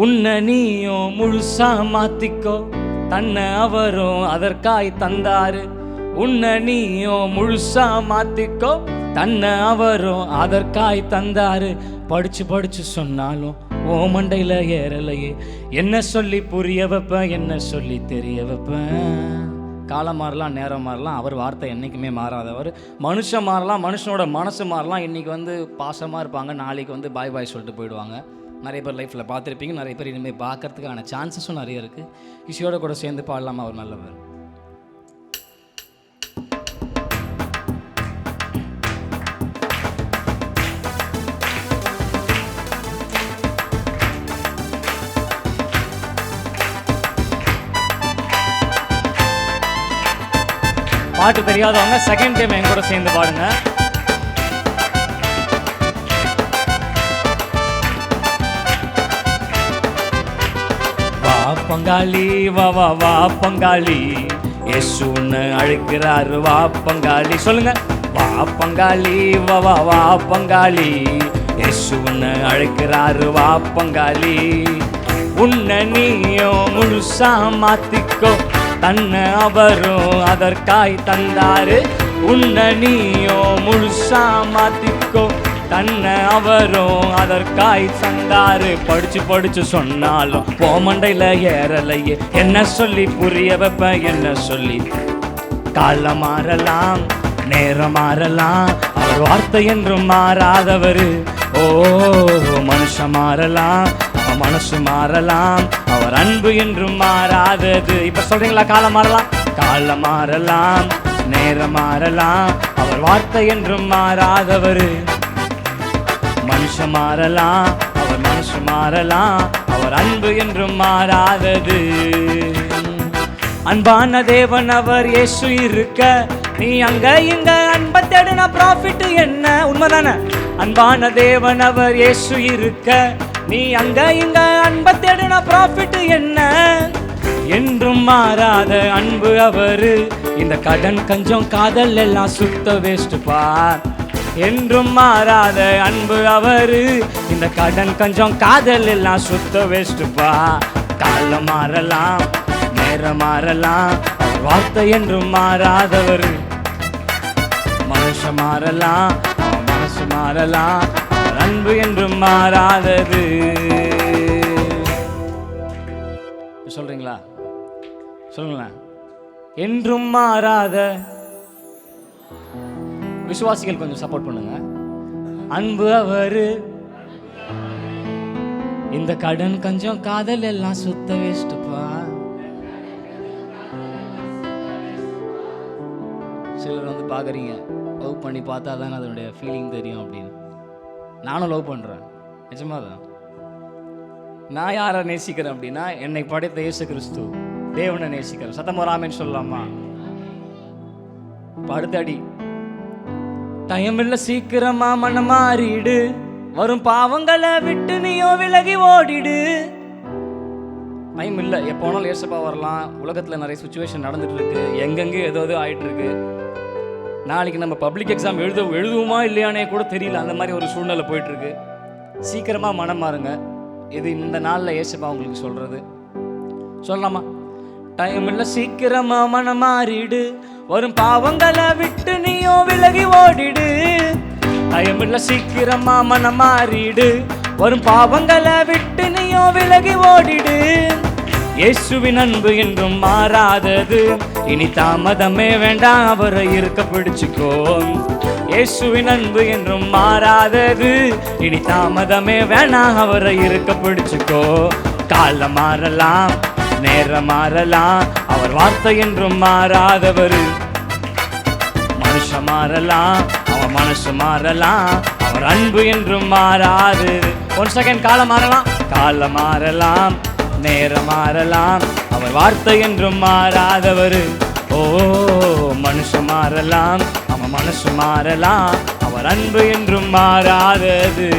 உன்னை நீயும் முழுசா மாத்திக்கோ, தன்னை அவரும் அதற்காய் தந்தாரு. உன்னை நீயும் முழுசா மாத்திக்கோ, தன்னை அவரும் அதற்காய் தந்தாரு. படிச்சு படிச்சு சொன்னாலும் ஓ மண்டையில ஏறலையே, என்ன சொல்லி புரிய வைப்பேன், என்ன சொல்லி தெரிய வைப்பேன். காலம் மாறலாம், நேரம் மாறலாம், அவர் வார்த்தை என்றைக்குமே மாறாதவர். மனுஷன் மாறலாம், மனுஷனோட மனசு மாறலாம். இன்றைக்கி பாசமாக இருப்பாங்க, நாளைக்கு பாய் பாய் சொல்லிட்டு போயிடுவாங்க. நிறைய பேர் லைஃப்பில் பார்த்துருப்பீங்க, நிறைய பேர் இனிமேல் பார்க்கறதுக்கான சான்சஸும் நிறைய இருக்குது. இசையோட கூட சேர்ந்து பாடலாமா, அவர் நல்லவர். பாட்டு தெரியாதவங்க செகண்ட் டைம் என் கூட சேர்ந்து பாடுங்க. வா பங்காளி, வா வா வா பங்காளி, இயேசுன்னு அழைக்கிறாரு. வா பங்காளி, சொல்லுங்க. வா பங்காளி, வா வா வா பங்காளி, இயேசுன்னு அழைக்கிறாரு. வா பங்காளி, உன்னை நீயும் முழுசா மாத்திக்கோ, தன்னை அவரும் அதற்காய் தந்தாரு. உன்னை நீயும் முழுசா மாத்திக்கோ, தன்னை அவரும் அதற்காய் தந்தாரு. படிச்சு படிச்சு சொன்னாலும் போமண்டையில ஏறலையே, என்ன சொல்லி புரிய வைப்பேன், என்ன சொல்லி. காலம் மாறலாம், நேரம் மாறலாம், அவர் வார்த்தை என்றும் மாறாதவர். ஓ மனுஷன் மாறலாம், அவன் மனசு மாறலாம், அவர் அன்பு என்றும் மாறாதது. இப்ப சொல்றீங்களா? காலம் மாறலாம், காலம் மாறலாம், நேரம் மாறலாம், அவர் வார்த்தை என்றும் மாறாதவர். மனுஷன் மாறலாம், அவர் மனசு மாறலாம், அவர் அன்பு என்றும் மாறாதது. அன்பான தேவன் அவர் இயேசு இருக்க, நீ அங்க இங்க அன்பை தேடுன ப்ராஃபிட் என்ன? உண்மைதானே? அன்பான தேவன் அவர் இயேசு இருக்க, நீ அங்க இங்க அன்பை தேடுன ப்ராஃபிட் என்ன? என்றும் மாறாத அன்பு அவரு, இந்த கடன் கஞ்சம் காதல் எல்லாம் சுத்த வேஸ்ட் பார். என்றும் மாறாத அன்பு அவரு, இந்த கடன் கஞ்சம் காதல் எல்லாம் சுத்த வேஸ்ட் பார். காலம் மாறலாம், நேரம் மாறலாம், அவர் வார்த்தை என்றும் மாறாதவர். மனுஷன் மாறலாம், அவன் மனசு மாறலாம், அவர் அன்பு என்றும் மாறாதது. சொல்றீங்களா? சொல்லுங்களேன். என்றும் மாறாத விசுவாசிகள் கொஞ்சம் சப்போர்ட் பண்ணுங்க. அன்பு அவரு, இந்த கடன் கஞ்சம் காதல் எல்லாம் சுத்த வேஸ்ட்டுப்பா. சிலர் பார்க்குறீங்க, லவ் பண்ணி பார்த்தா தானே அதனுடைய ஃபீலிங் தெரியும் அப்படின்னு. நானும் லவ் பண்ணுறேன், நிஜமாக தான். நான் யாரை நேசிக்கிறேன் அப்படின்னா, என்னை படைத்த இயேசு கிறிஸ்து தேவனை நேசிக்கிறேன். சத்தமராமேன்னு சொல்லலாமா? அடுத்த அடி, டைம் இல்லை சீக்கிரமா மனம் மாறிடு, வரும் பாவங்களை விட்டு நீயோ விலகி ஓடிடு. டைம் இல்லை, எப்போனாலும் ஏசப்பா வரலாம். உலகத்தில் நிறைய சுச்சுவேஷன் நடந்துட்டு இருக்கு, எங்கெங்கே ஏதோ ஆகிட்டு இருக்கு. நாளைக்கு நம்ம பப்ளிக் எக்ஸாம் எழுதுவோமா இல்லையானே கூட தெரியல, அந்த மாதிரி ஒரு சூழ்நிலை போயிட்டு இருக்கு. சீக்கிரமா மனம் மாறுங்க. இது இந்த நாளில் ஏசப்பா உங்களுக்கு சொல்றது. சொல்லலாமா? டைம் இல்லை சீக்கிரமா மனம் மாறிடு, வரும் பாவங்களை விட்டு நீயோ விலகி ஓடிடு. டைம் இல்லை சீக்கிரமா மனம் மாறிடு, வரும் பாவங்களை விட்டு நீயோ விலகி ஓடிடு. இயேசுவின் அன்பு என்றும் மாறாதது, இனி தாமதமே வேண்டாம், அவரை இருக்க பிடிச்சுக்கோ. இயேசுவின் அன்பு என்றும் மாறாதது, இனி தாமதமே வேண்டாம், அவரை இருக்க பிடிச்சுக்கோ. காலம் மாறலாம், நேரம் மாறலாம், அவர் வார்த்தை என்றும் மாறாதவர். மனுஷன் மாறலாம், அவன் மனசு மாறலாம், அவர் அன்பு என்றும் மாறாது. One second. காலம் மாறலாம், காலம் மாறலாம், நேரம் மாறலாம், அவர் வார்த்தை என்றும் மாறாதவர். ஓ மனுஷன் மாறலாம், அவன் மனசு மாறலாம், அவர் அன்பு என்றும் மாறாதது.